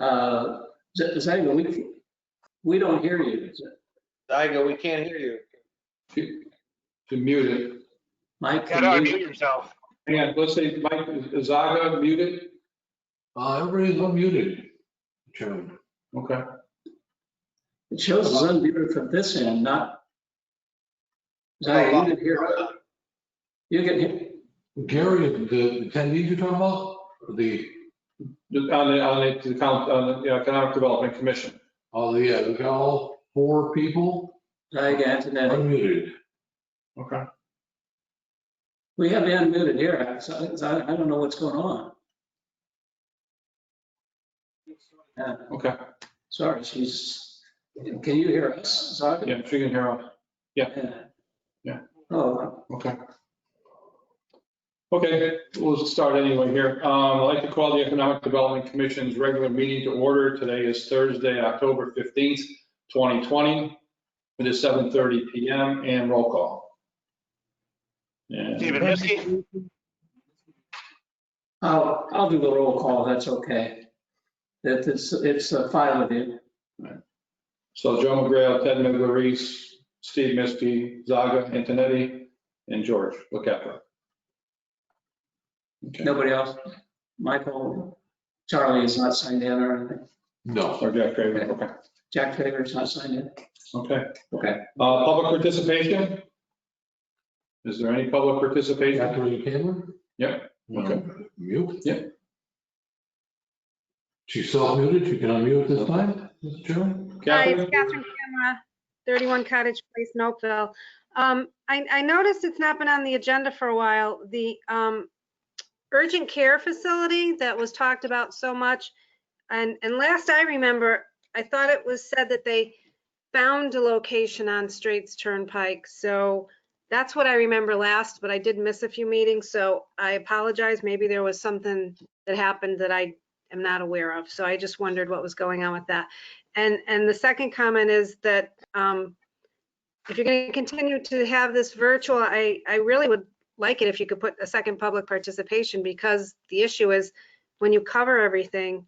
Zyga, we don't hear you. Zyga, we can't hear you. To mute it. Mike, Gotta unmute yourself. Hang on, let's say, Mike, is Zaga muted? Everybody's unmuted, Chairman. Okay. it shows it's unmuted from this end, not. Zyga, you can hear us. You can hear. Gary, the attendees you're talking about? On the Economic Development Commission. Oh, yeah, we've got all 4 people Zyga, Antonetti. unmuted. Okay. We have you unmuted here. So I don't know what's going on. Okay. Sorry, can you hear us? Zyga? Yeah, she can hear us. Yeah. Yeah. Oh, Okay. Okay, we'll start anyway here. I'd like to call the Economic Development Commission's regular meeting to order. Today is Thursday, October 15th, 2020. It is 7:30 p.m. and roll call. And Stephen Miskey? I'll do the roll call. That's okay. It's 5 of you. so Joe McGrail, Ted Miglerese, Steve Miskey, Zaga, Antonetti, and George LaCapra. Okay. Nobody else? Michael, Charlie is not signed in or anything? No. Or Jack Craven, okay. Jack Trader is not signed in? Okay. Okay. Public participation? Is there any public participation? After the camera? Yep. Okay. Mute? Yep. She's self-muted, she can unmute this time, Mr. Chairman? Hi, it's Catherine? Catherine Camera, 31 Cottage Place, Nopeville. I noticed it's not been on the agenda for a while. The urgent care facility that was talked about so much, and last I remember, I thought it was said that they found a location on Straits Turnpike. So that's what I remember last, but I did miss a few meetings, so I apologize. Maybe there was something that happened that I am not aware of. So I just wondered what was going on with that. And the second comment is that if you're going to continue to have this virtual, I really would like it if you could put a second public participation, because the issue is when you cover everything,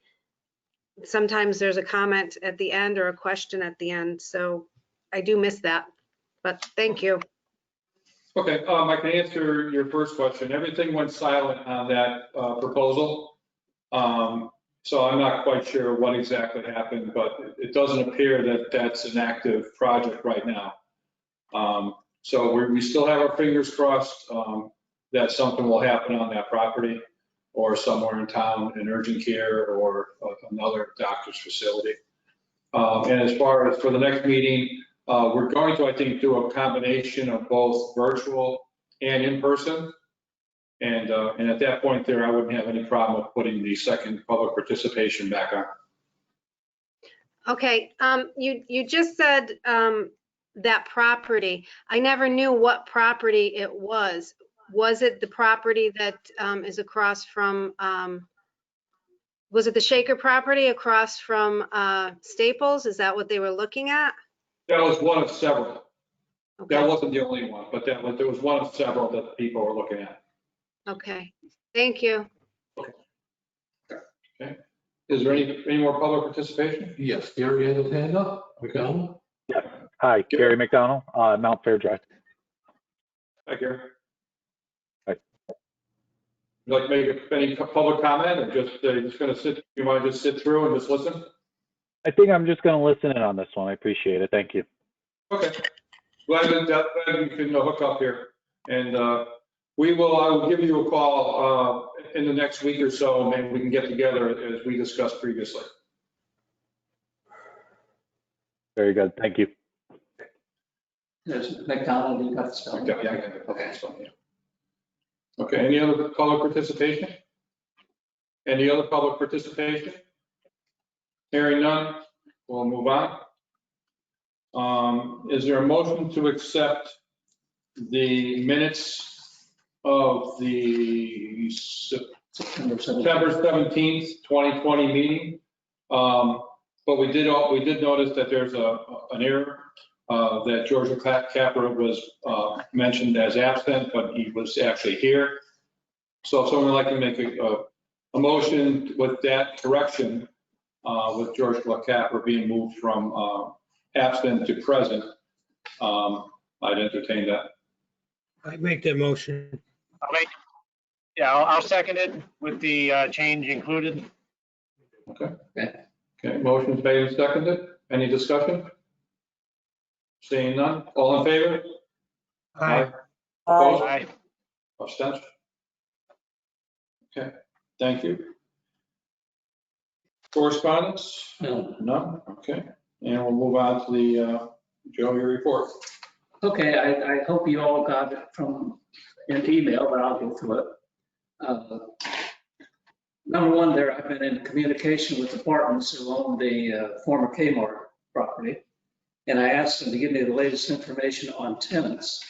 sometimes there's a comment at the end or a question at the end. So I do miss that, but thank you. Okay, I can answer your first question. Everything went silent on that proposal. So I'm not quite sure what exactly happened, but it doesn't appear that that's an active project right now. So we still have our fingers crossed that something will happen on that property or somewhere in town, in urgent care or another doctor's facility. And as far as for the next meeting, we're going to, I think, do a combination of both virtual and in person. And at that point there, I wouldn't have any problem with putting the second public participation back on. Okay, you just said that property. I never knew what property it was. Was it the property that is across from, was it the Shaker property across from Staples? Is that what they were looking at? That was one of several. Okay. That wasn't the only one, but there was one of several that people were looking at. Okay, thank you. Okay. Is there any more public participation? Yes, Gary had his hand up. McDonald? Hi, Gary McDonald, Mount Fair Drive. Hi, Gary. Hi. Would you like to make any public comment or just going to sit, you want to just sit through and just listen? I think I'm just going to listen in on this one. I appreciate it. Thank you. Okay. Glad we can hook up here. And I will give you a call in the next week or so. Maybe we can get together as we discussed previously. Very good. Thank you. There's McDonald, you got the spelling? Yeah, I got it. Okay, so, yeah. Okay, any other public participation? Any other public participation? Hearing none, we'll move on. Is there a motion to accept the minutes of the September 17th, 2020 meeting? But we did notice that there's an error that George Capra was mentioned as absent, but he was actually here. So if someone would like to make a motion with that correction, with George LaCapra being moved from absent to present, I'd entertain that. I make that motion. I'll second it with the change included. Okay, motion's made and seconded. Any discussion? Seeing none, all in favor? Aye. Opposed? Aye. Abstention? Okay, thank you. Correspondence? No. None, okay. And we'll move on to the, Joe, your report. Okay, I hope you all got it from an email, but I'll go through it. Number one, there, I've been in communication with departments who own the former Kmart property. And I asked them to give me the latest information on tenants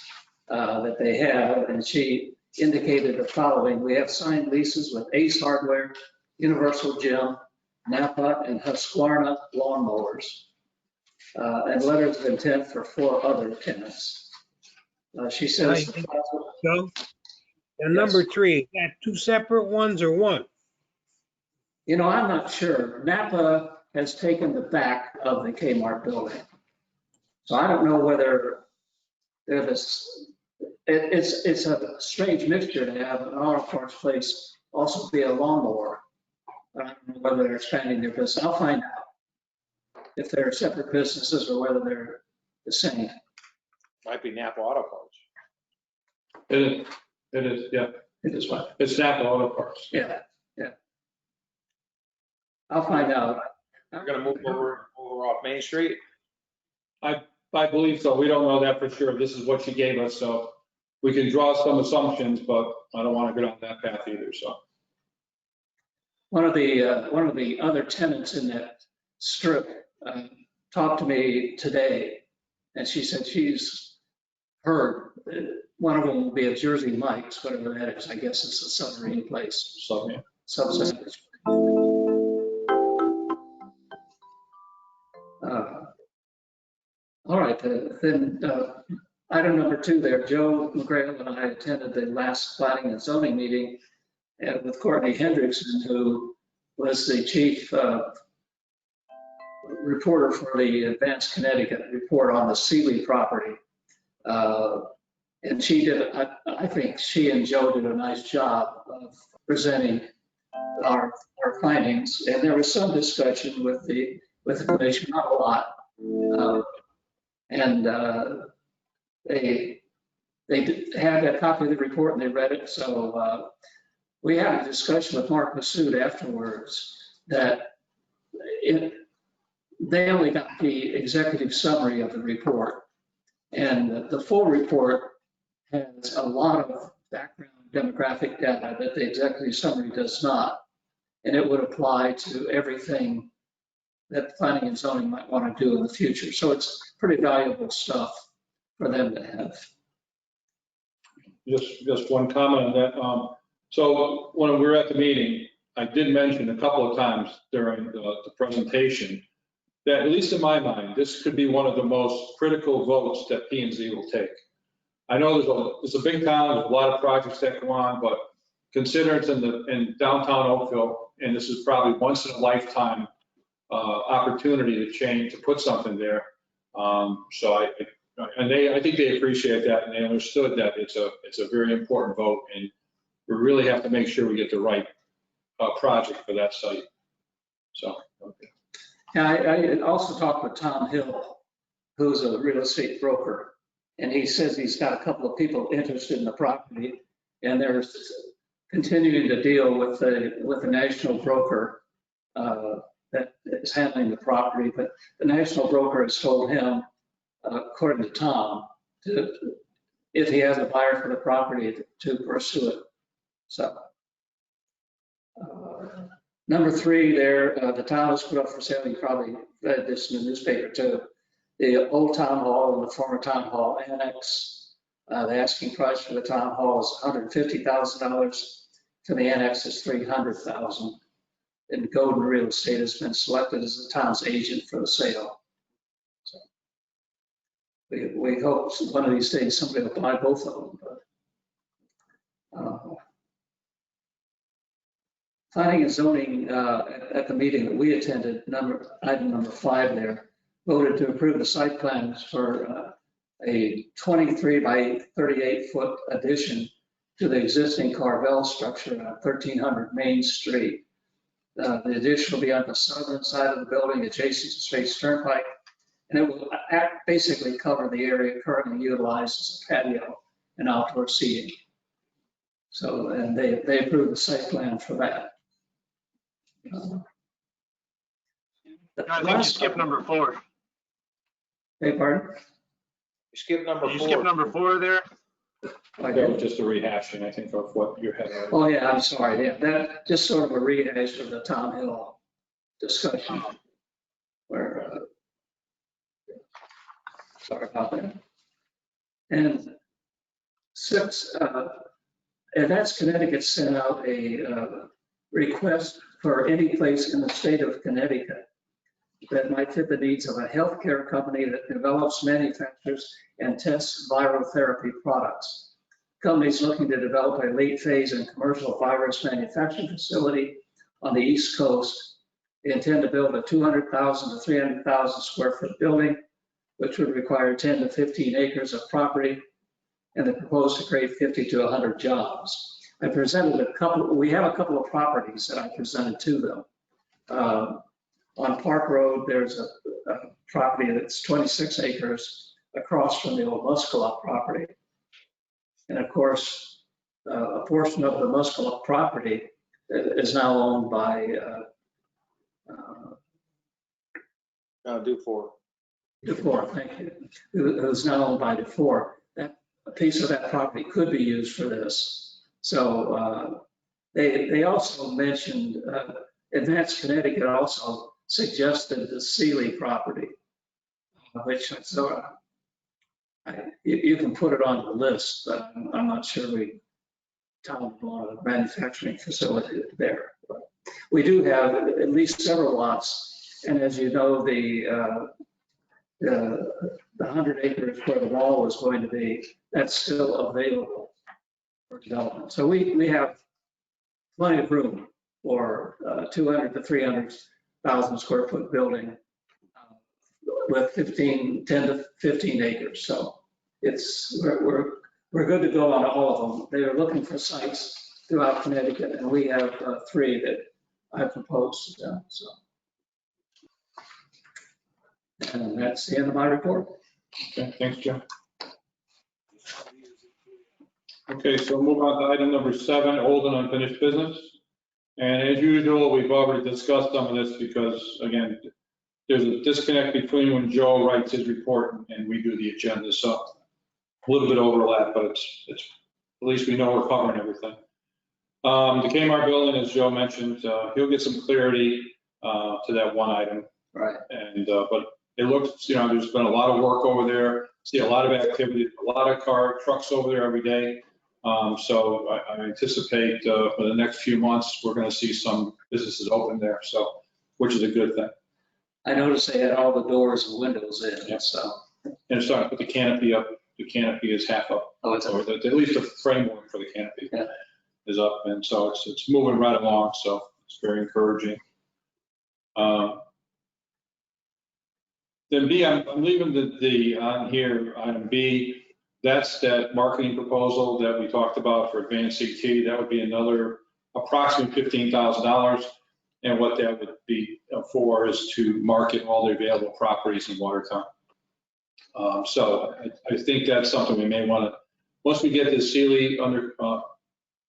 that they have. And she indicated the following: we have signed leases with Ace Hardware, Universal Gym, Napa, and Husqvarna lawnmowers, and letters of intent for 4 other tenants. She says, Joe? And number 3, is that 2 separate ones or one? you know, I'm not sure. Napa has taken the back of the Kmart building. So I don't know whether they're this, it's a strange mixture to have an auto parts place also be a lawnmower. I don't know whether they're expanding their business. I'll find out if they're separate businesses or whether they're the same. Might be Napa Auto Parts. It is, yeah. It is what? It's Napa Auto Parts. Yeah. I'll find out. You're gonna move over off Main Street? I believe so. We don't know that for sure. This is what she gave us, so we can draw some assumptions, but I don't want to go down that path either, so. One of the other tenants in that strip talked to me today, and she said she's heard one of them will be a Jersey Mike's, whatever that is. I guess it's a submarine place. So, yeah. Subsandwich. All right, then item number 2 there, Joe McGrail and I attended the last planning and zoning meeting with Courtney Hendrickson, who was the chief reporter for the Advanced Connecticut report on the Sealy property. And she did, I think she and Joe did a nice job of presenting our findings. And there was some discussion with the commission, not a lot. And they had a copy of the report and they read it. So we had a discussion with Mark Massoud afterwards that they only got the executive summary of the report. And the full report has a lot of background demographic data that the executive summary does not. And it would apply to everything that planning and zoning might want to do in the future. So it's pretty valuable stuff for them to have. Just one comment on that. So when we were at the meeting, I did mention a couple of times during the presentation that, at least in my mind, this could be one of the most critical votes that P&Z will take. I know it's a big town, there's a lot of projects that go on, but consider it's in downtown Oakville, and this is probably once in a lifetime opportunity to put something there. So I think they appreciate that, and they understood that it's a very important vote, and we really have to make sure we get the right project for that site. So, okay. Yeah, I also talked with Tom Hill, who's a real estate broker, and he says he's got a couple of people interested in the property, and they're continuing to deal with the national broker that is handling the property. But the national broker has told him, according to Tom, if he has a buyer for the property, to pursue it. So number 3 there, the town has put up for sale. You probably read this in the newspaper too. The old town hall and the former town hall annex. The asking price for the town hall is $150,000. For the annex is $300,000. And Golden Real Estate has been selected as the town's agent for the sale. So we hope one of these days somebody will buy both of them. But Planning and zoning, at the meeting that we attended, item number 5 there, voted to approve the site plans for a 23 by 38 foot addition to the existing Carvel structure on 1300 Main Street. The addition will be on the southern side of the building adjacent to Space Turnpike, and it will basically cover the area currently utilized as a patio and outdoor seating. So, and they approved the site plan for that. I think you skipped number 4. Hey, pardon? You skipped number Did you 4. skip number 4 there? I That was did. just a rehashing, I think, of what you had. Oh, yeah, I'm sorry. Yeah, that just sort of a rehash of the Tom Hill discussion where, sorry about that. And since Advance Connecticut sent out a request for any place in the state of Connecticut that might fit the needs of a healthcare company that develops, manufactures, and tests viral therapy products. Companies looking to develop a late phase and commercial virus manufacturing facility on the East Coast. They intend to build a 200,000 to 300,000 square foot building, which would require 10 to 15 acres of property, and they propose to create 50 to 100 jobs. I presented we have a couple of properties that I presented to them. On Park Road, there's a property that's 26 acres across from the old Muscatine property. And of course, a portion of the Muscatine property is now owned by Dufour. Dufour, thank you, who's now owned by Dufour. A piece of that property could be used for this. So they also mentioned, Advance Connecticut also suggested the Sealy property, which so you can put it on the list, but I'm not sure we town a manufacturing facility there. But we do have at least several lots, and as you know, the 100 acres where the mall is going to be, that's still available for development. So we have plenty of room for 200 to 300,000 square foot building with 10 to 15 acres. So we're good to go on all of them. They are looking for sites throughout Connecticut, and we have 3 that I proposed to them. So, and that's the end of my report. Okay, thanks, Jim. Okay, so move on to item number 7, old and unfinished business. And as usual, we've already discussed some of this because, again, there's a disconnect between when Joe writes his report and we do the agenda. So a little bit overlap, but it's at least we know we're covering everything. The Kmart building, as Joe mentioned, he'll get some clarity to that one item. Right. And but it looks, there's been a lot of work over there. See a lot of activity, a lot of trucks over there every day. So I anticipate for the next few months, we're going to see some businesses open there. So, which is a good thing. I noticed they had all the doors and windows in. Yeah. So. And it's starting to put the canopy up. The canopy is half up. Oh, it's or at least the framework for the canopy is up. And so it's moving right along. So it's very encouraging. Then B, I'm leaving the on here, item B, that's that marketing proposal that we talked about for Advanced CT. That would be another approximately $15,000. And what that would be for is to market all the available properties in Watertown. So I think that's something we may want to, once we get this Sealy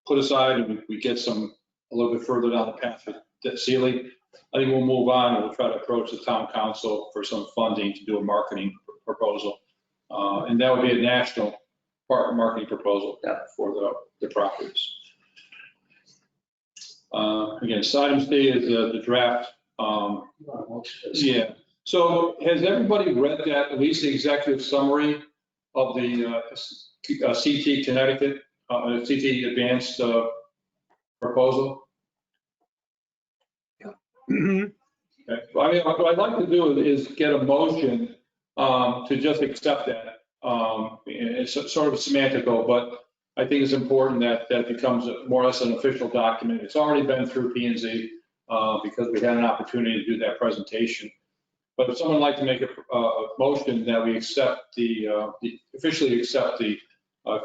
put aside and we get a little bit further down the path with Sealy, I think we'll move on and we'll try to approach the town council for some funding to do a marketing proposal. And that would be a national marketing proposal for the properties. Again, item C is the draft. Yeah. So has everybody read that, at least the executive summary of the CT Connecticut, CT Advanced proposal? Okay. I mean, what I'd like to do is get a motion to just accept that. It's sort of semantical, but I think it's important that that becomes more or less an official document. It's already been through P&Z because we had an opportunity to do that presentation. But if someone would like to make a motion that we accept officially accept the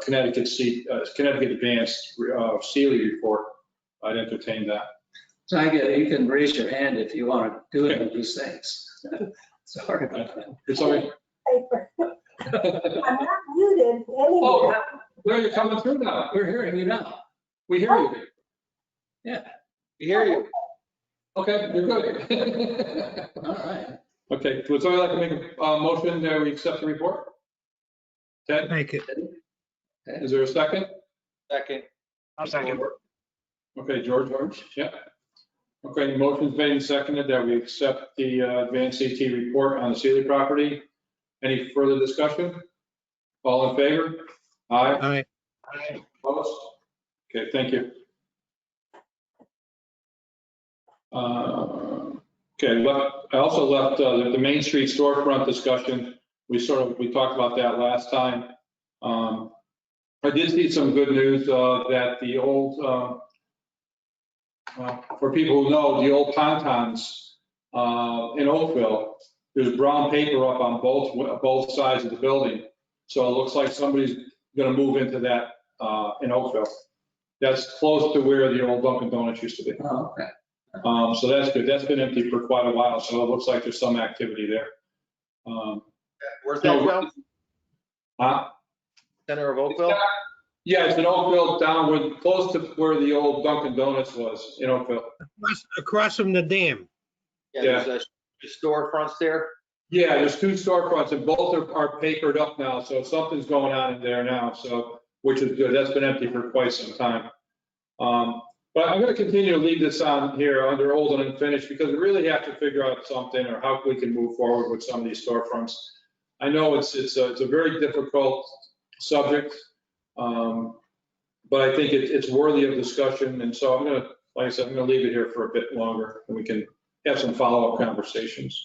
Connecticut Advanced Sealy report, I'd entertain that. So I get, you can raise your hand if you want to do any of these things. Sorry about that. It's all right. I'm not muted Oh, anywhere. there you're coming through now. We're hearing you now. We hear you. Yeah, We hear you. Okay, you're good. all right. Okay, would somebody like to make a motion that we accept the report? Ted, Make it. is there a second? Second. I'll second. Okay, George, yeah. Okay, motion's made and seconded that we accept the advanced CT report on the Sealy property. Any further discussion? All in favor? Aye. Aye. Opposed? Okay, thank you. Okay, I also left the Main Street storefront discussion. We talked about that last time. I did see some good news that the old, for people who know, the old Tauntauns in Oakville, there's brown paper up on both sides of the building. So it looks like somebody's going to move into that in Oakville. That's close to where the old Dunkin' Donuts used to be. Oh, okay. So that's good. That's been empty for quite a while, so it looks like there's some activity there. Where's that from? Huh? Center of Oakville? Yeah, it's in Oakville, close to where the old Dunkin' Donuts was in Oakville. Across from the dam. Yeah, there's storefronts there. Yeah, there's two storefronts and both are papered up now, so something's going on in there now, so, which is good. That's been empty for quite some time. But I'm going to continue to leave this on here under old and unfinished because we really have to figure out something or how we can move forward with some of these storefronts. I know it's a very difficult subject, but I think it's worthy of discussion. And so I'm going to, like I said, I'm going to leave it here for a bit longer and we can have some follow-up conversations.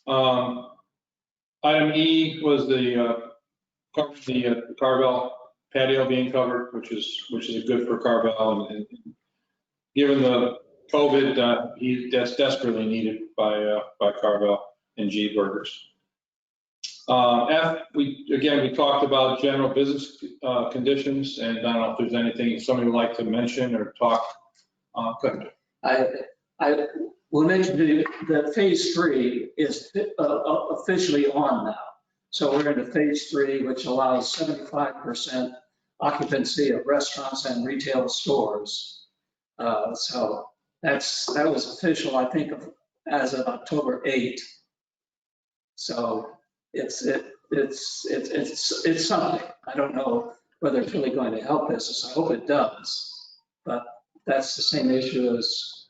Item E was the Carvel patio being covered, which is good for Carvel, and given the COVID, that's desperately needed by Carvel and G Burgers. F, we talked about general business conditions, and I don't know if there's anything somebody would like to mention or talk. Good. I will mention that phase 3 is officially on now. So we're into phase 3, which allows 75% occupancy of restaurants and retail stores. So that was official, I think, as of October 8th. So it's something. I don't know whether it's really going to help business. I hope it does. But that's the same issue as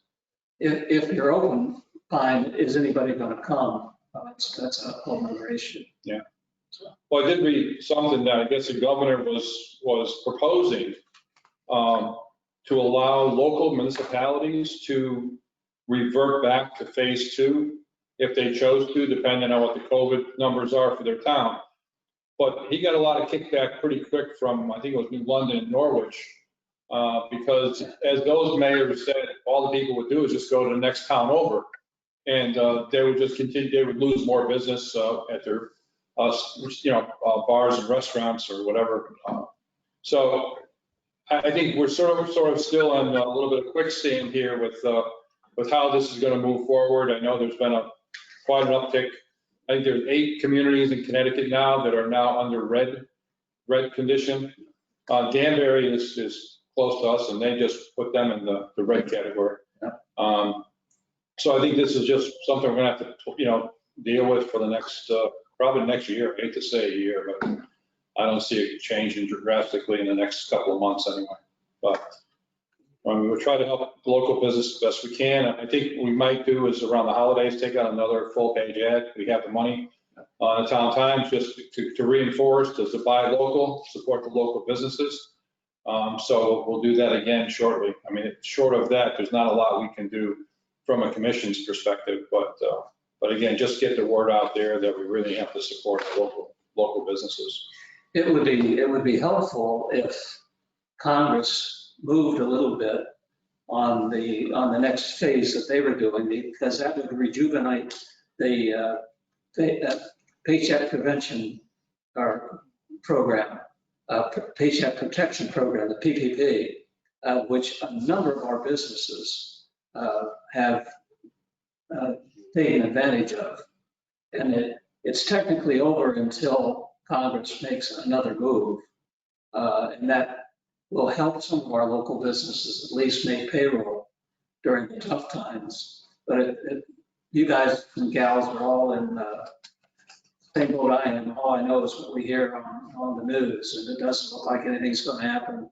if you're open, fine, is anybody going to come? That's a whole other issue. Yeah. Well, I did read something that I guess the governor was proposing to allow local municipalities to revert back to phase 2 if they chose to, depending on what the COVID numbers are for their town. But he got a lot of kickback pretty quick from, I think it was New London and Norwich, because as those mayors said, all the people would do is just go to the next town over. And they would just continue, they would lose more business at their bars and restaurants or whatever. So I think we're sort of still on a little bit of quicksand here with how this is going to move forward. I know there's been quite an uptick. I think there's 8 communities in Connecticut now that are now under red condition. Danbury is close to us, and they just put them in the red category. So I think this is just something we're going to have to deal with for the next probably next year. I hate to say a year, but I don't see it changing drastically in the next couple of months anyway. But we'll try to help the local business as best we can. I think what we might do is around the holidays, take out another full-page ad. We have the money on the Town Times just to reinforce, to buy local, support the local businesses. So we'll do that again shortly. I mean, short of that, there's not a lot we can do from a commission's perspective, but again, just get the word out there that we really have to support the local businesses. it would be helpful if Congress moved a little bit on the next phase that they were doing, because that would rejuvenate the paycheck prevention or program, paycheck protection program, the PPP, which a number of our businesses have taken advantage of. And it's technically over until Congress makes another move. And that will help some of our local businesses at least make payroll during the tough times. But you guys and gals are all in the same boat I am. All I know is what we hear on the news, and it doesn't look like anything's going to happen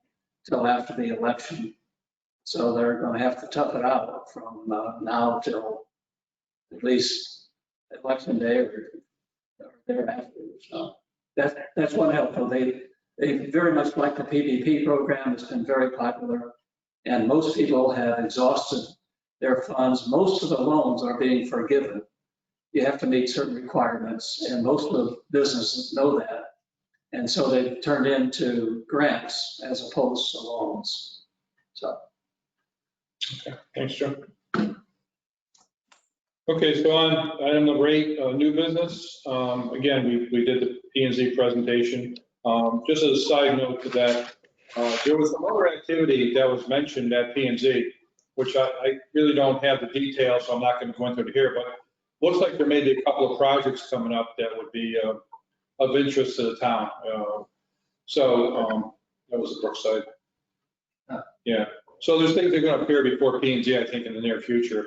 till after the election. So they're going to have to tough it out from now till at least election day or thereafter. So that's one help. They very much like the PPP program. It's been very popular, and most people have exhausted their funds. Most of the loans are being forgiven. You have to meet certain requirements, and most of the businesses know that. And so they've turned into grants as opposed to loans. So. Okay, thanks, Joe. Okay, so on item number 8, new business. Again, we did the P&Z presentation. Just as a side note to that, there was some other activity that was mentioned at P&Z, which I really don't have the details, so I'm not going to go into it here, but looks like there may be a couple of projects coming up that would be of interest to the town. So that was the Brookside. Yeah. So there's things that are going to appear before P&Z, I think, in the near future,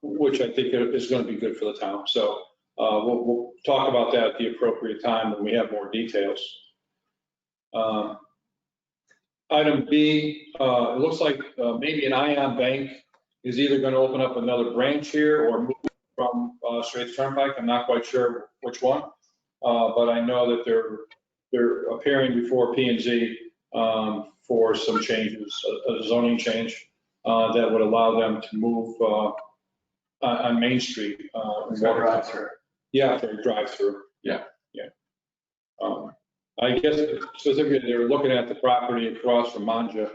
which I think is going to be good for the town. So we'll talk about that at the appropriate time when we have more details. Item B, it looks like maybe an Ion Bank is either going to open up another branch here or move from Straits Turnpike. I'm not quite sure which one, but I know that they're appearing before P&Z for some changes, a zoning change that would allow them to move on Main Street. Drive-through. Yeah, for a drive-through. Yeah. I guess specifically they were looking at the property across from Manja,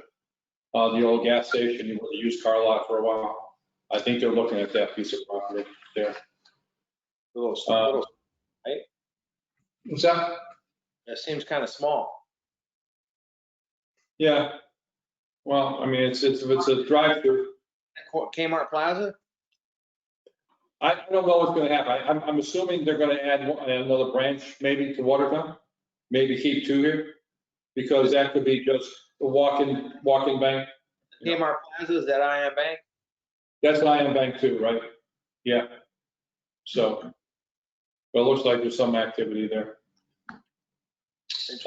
the old gas station, the used car lot for a while. I think they're looking at that piece of property there. A little, right? What's that? It seems kind of small. Yeah. Well, I mean, it's a drive-through. Kmart Plaza? I don't know what's going to happen. I'm assuming they're going to add another branch maybe to Watertown, maybe keep 2 here, because that could be just a walk-in bank. Kmart Plaza, is that Ion Bank? That's an Ion Bank too, right? Yeah. So, but it looks like there's some activity there.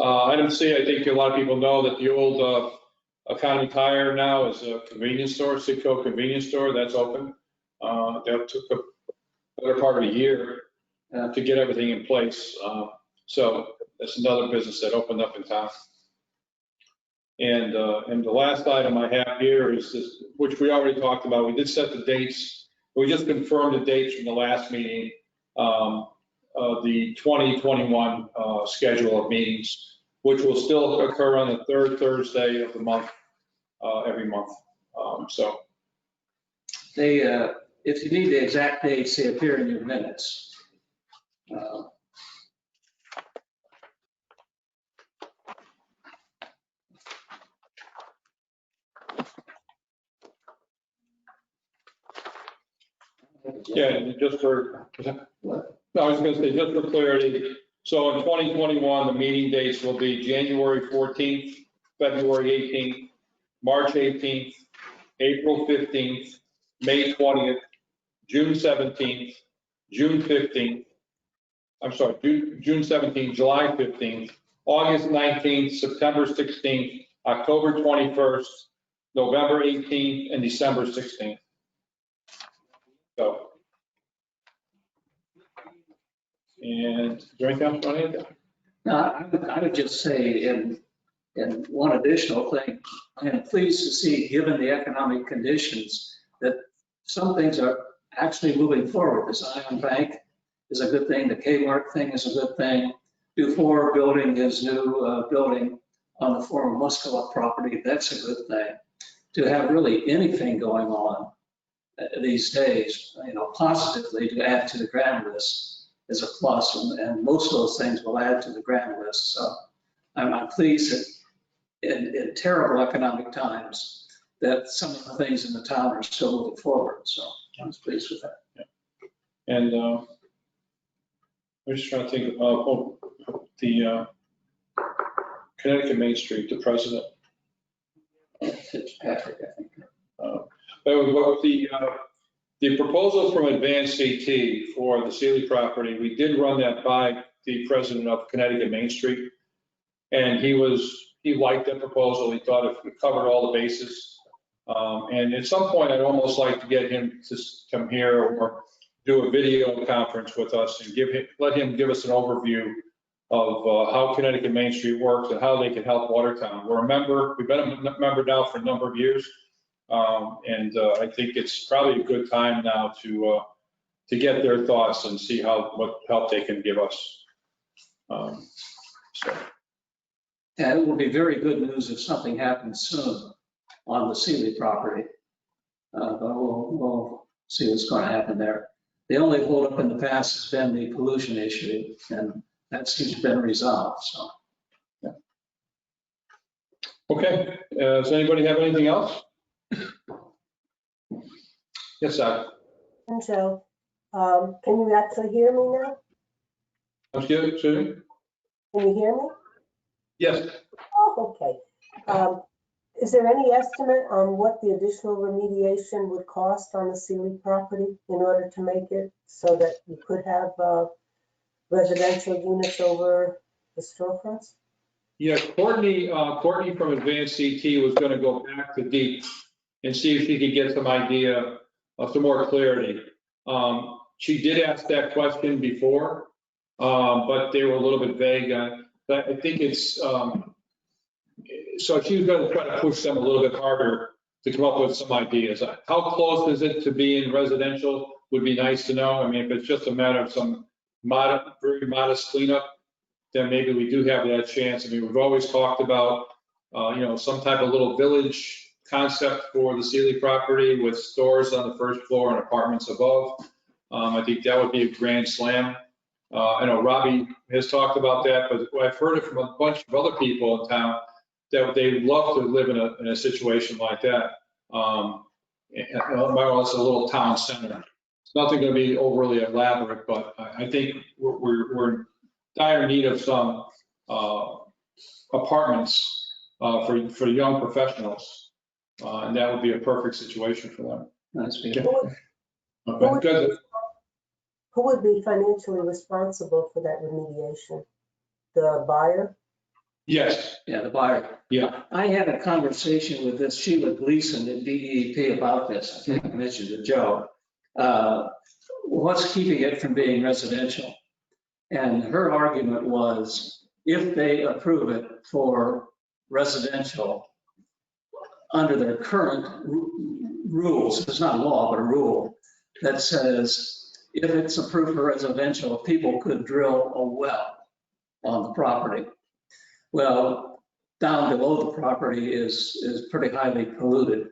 Item C, I think a lot of people know that the old Economy Tire now is a convenience store, Citgo convenience store. That's open. That took a better part of a year to get everything in place. So that's another business that opened up in town. And the last item I have here is this, which we already talked about. We did set the dates. We just confirmed the dates from the last meeting, the 2021 schedule of meetings, which will still occur on the 3rd Thursday of the month, every month. So They, if you need the exact dates, they appear in your minutes. yeah, and just for, no, I was going to say, just for clarity, so in 2021, the meeting dates will be January 14th, February 18th, March 18th, April 15th, May 20th, June 17th, June 15th, I'm sorry, June 17th, July 15th, August 19th, September 16th, October 21st, November 18th, and December 16th. So. And is there anything else you want to add? No, I would just say in one additional thing, I am pleased to see, given the economic conditions, that some things are actually moving forward. This Ion Bank is a good thing. The Kmart thing is a good thing. before building his new building on the former Muscatine property. That's a good thing. To have really anything going on these days, positively to add to the grand list is a plus, and most of those things will add to the grand list. So I'm pleased that in terrible economic times that some of the things in the town are still moving forward. So I was pleased with that. Yeah. And I'm just trying to think of the Connecticut Main Street, the president. Fitzpatrick, I think. But the proposal from Advanced AT for the Sealy property, we did run that by the president of Connecticut Main Street. And he liked that proposal. He thought it covered all the bases. And at some point, I'd almost like to get him to come here or do a video conference with us and let him give us an overview of how Connecticut Main Street works and how they can help Watertown. We've been a member now for a number of years. And I think it's probably a good time now to get their thoughts and see what help they can give us. And it will be very good news if something happens soon on the Sealy property. But we'll see what's going to happen there. The only holdup in the past has been the pollution issue, and that seems to have been resolved. So, yeah. Okay. Does anybody have anything else? Yes, sir. And Joe, can you actually hear me now? Excuse me? Can you hear me? Yes. Oh, okay. Is there any estimate on what the additional remediation would cost on the Sealy property in order to make it so that you could have residential units over the storefronts? Yeah, Courtney from Advanced CT was going to go back to Deep and see if she could get some idea of some more clarity. She did ask that question before, but they were a little bit vague. But I think it's, so she was going to try to push them a little bit harder to come up with some ideas. How close is it to being residential would be nice to know. I mean, if it's just a matter of some very modest cleanup, then maybe we do have that chance. I mean, we've always talked about, some type of little village concept for the Sealy property with stores on the first floor and apartments above. I think that would be a grand slam. I know Robbie has talked about that, but I've heard it from a bunch of other people in town that they'd love to live in a situation like that. It's a little town center. It's nothing going to be overly elaborate, but I think we're in dire need of some apartments for young professionals, and that would be a perfect situation for them. That's Okay. Who Good. Who would be financially responsible for that remediation? The buyer? Yes. Yeah, the buyer. Yeah. I had a conversation with this Sheila Gleason at DEP about this. I think I mentioned to Joe. What's keeping it from being residential? And her argument was if they approve it for residential under their current rules, it's not a law, but a rule that says if it's approved for residential, people could drill a well on the property. Well, down below the property is pretty highly polluted.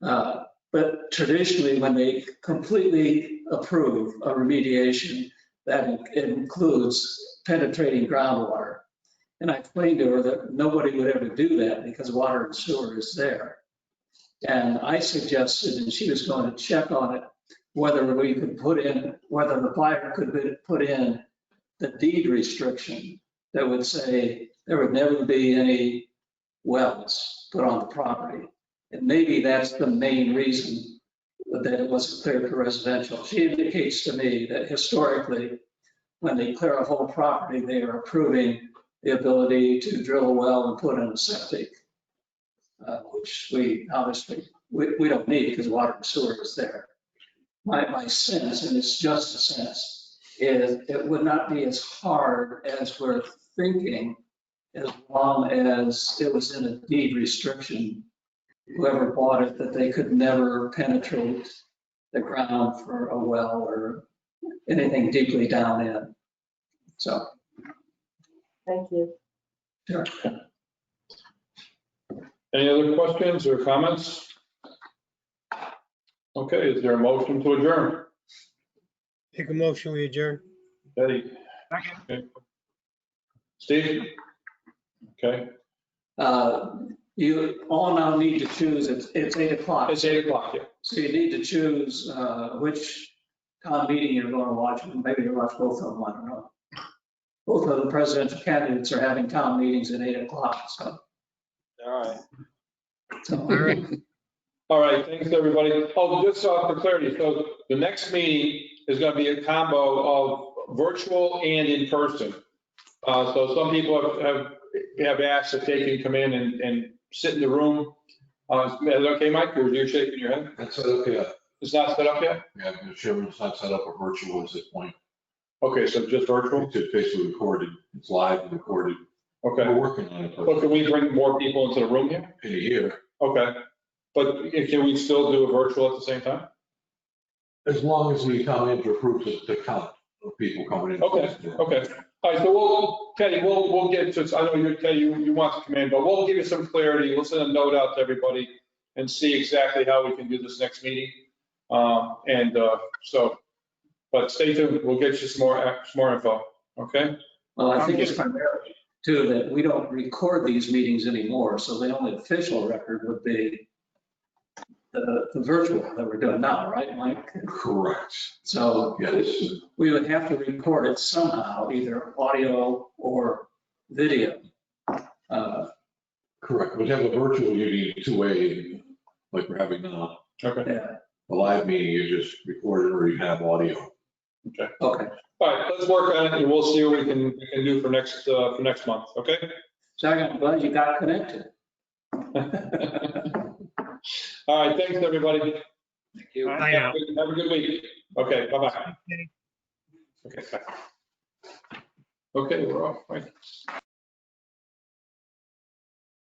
But traditionally, when they completely approve a remediation, that includes penetrating groundwater. And I explained to her that nobody would ever do that because water and sewer is there. And I suggested, and she was going to check on it, whether the buyer could put in the deed restriction that would say there would never be any wells put on the property. And maybe that's the main reason that it wasn't cleared for residential. She indicates to me that historically, when they clear a whole property, they are approving the ability to drill a well and put in a septic, which we obviously, we don't need because water and sewer is there. My sense, and it's just a sense, is it would not be as hard as we're thinking as long as it was in a deed restriction. Whoever bought it, that they could never penetrate the ground for a well or anything deeply down in. So Thank you. Sure. Any other questions or comments? Okay, is there a motion to adjourn? Take a motion, we adjourn. Eddie? Okay. Steve? Okay, You all now need to choose, it's 8 o'clock. it's 8 o'clock, yeah. So you need to choose which town meeting you're going to watch. Maybe you watch both of them, I don't know. Both of the presidential candidates are having town meetings at 8 o'clock, so. All right. so- All right, thanks, everybody. Oh, just for clarity, so the next meeting is going to be a combo of virtual and in person. So some people have asked if they can come in and sit in the room. Is that okay, Mike, or you're shaking your head? That's okay. It's not set up yet? Yeah, the chairman's not set up a virtual at this point. Okay, so just virtual? It's just basically recorded. It's live and recorded. Okay. We're working on it, But but can we bring more people into the room here? in a year, Okay. But can we still do a virtual at the same time? as long as we come in to approve the count of people coming in. Okay, okay. All right, so Teddy, we'll get to, I know Teddy, you want to come in, but we'll give you some clarity. We'll send a note out to everybody and see exactly how we can do this next meeting. But stay tuned. We'll get you some more info, okay? Well, I think it's primarily too that we don't record these meetings anymore, so the only official record would be the virtual that we're doing now, right, Mike? Correct. So Yes. we would have to record it somehow, either audio or video. Correct. We have a virtual, you need two-way, like we're having now. Okay, Yeah, A live meeting, you just record it or you have audio. okay. okay. All right, let's work on it and we'll see what we can do for next month, okay? Jack, I'm glad you got connected. All right, thanks, everybody. Thank you. Bye now. Have a good week. Okay, bye-bye. Okay, bye. Okay, we're off, right?